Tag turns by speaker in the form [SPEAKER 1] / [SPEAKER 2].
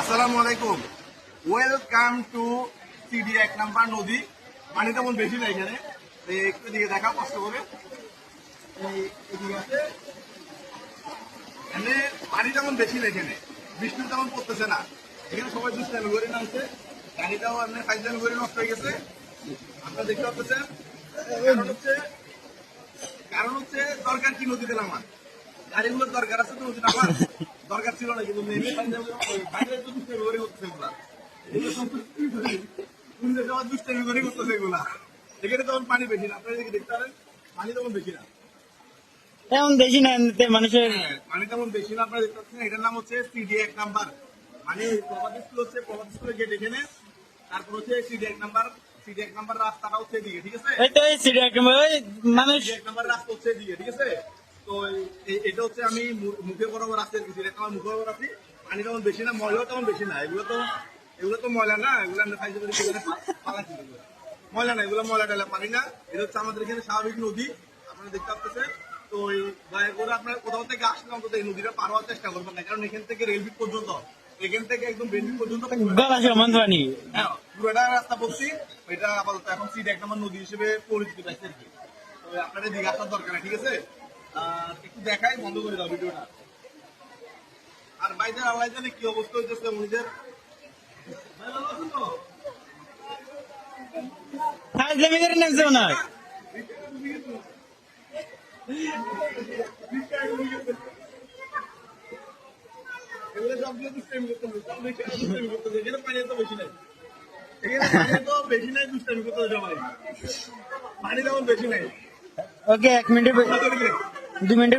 [SPEAKER 1] আসসালামু আলাইকুম, welcome to CD 1 number নদী। পানি তেমন বেশি না এখানে, একটু দিকে দেখা কষ্ট করে। এদিকে আছে, এখানে পানি তেমন বেশি না, এখানে বৃষ্টি তেমন পড়তেছে না। এখানে সবাই দুষ্টামি করে নামছে, গাড়িটাও এমনি ফাইজলামি করে নষ্ট হয়ে গেছে। আপনারা দেখতে পাচ্ছেন। কারণ হচ্ছে দরকার কি নদীতে নামার, গাড়িগুলোর দরকার আছে তো নদী নামার দরকার ছিল না, কিন্তু দুষ্টামি করে করতেছে এগুলা। এখানে তখন পানি বেশি না, আপনারা দেখতে পারেন পানি তেমন বেশি না,
[SPEAKER 2] তেমন বেশি না মানুষের
[SPEAKER 1] পানি তেমন বেশি না। আপনারা দেখতে পাচ্ছেন এটার নাম হচ্ছে সিডি 1 নাম্বার, মানে প্রভাত স্কুল হচ্ছে, প্রভাত স্কুলের গেট এখানে। তারপর হচ্ছে সিডি 1 নাম্বার, সিডি 1 নাম্বার রাস্তাটা হচ্ছে এদিকে, ঠিক আছে?
[SPEAKER 2] এই তো এই মানুষ
[SPEAKER 1] 1 নাম্বার রাস্তা হচ্ছে এদিকে, ঠিক আছে? তো এটা হচ্ছে আমি মুখে বরাবর রাস্তা আমার মুখে বরাবর আছি। পানি তেমন বেশি না, ময়লাও তেমন বেশি না। এগুলো তো ময়লা না, এগুলো আমরা খাইতে পারি, পালাচ্ছি ময়লা না, এগুলো ময়লা টালা পানি না। এটা হচ্ছে আমাদের এখানে স্বাভাবিক নদী, আপনারা দেখতে পাচ্ছেন। তো এই দয়া করে আপনারা কোথাও থেকে আসলে অন্তত এই নদীটা পার হওয়ার চেষ্টা করবেন না, কারণ এখান থেকে রেলগেট পর্যন্ত, এখান থেকে একদম বেলভিট পর্যন্ত
[SPEAKER 2] গলা সমান পানি।
[SPEAKER 1] হ্যাঁ, পুরোটা রাস্তা পড়ছি। এটা আপাতত এখন সিডি 1 নম্বর নদী হিসেবে পরিচিত পাইছে আর কি। তো আপনাদের দিকে আসার দরকার নেই, ঠিক আছে? একটু দেখাই, বন্ধ করে দাও ভিডিওটা। আর ভাইদের আল্লাহ জানে কি অবস্থা হইতেছে উনিদের।
[SPEAKER 2] জমিদারের নামছে না
[SPEAKER 1] এগুলো সবগুলো দুষ্টামি করতেছে, দুষ্টামি করতেছে। এখানে পানি তো বেশি নাই, এখানে পানি তো বেশি নাই, দুষ্টামি করতেছে সবাই। পানি তেমন বেশি নাই।
[SPEAKER 2] ওকে 1 মিনিট 2 মিনিট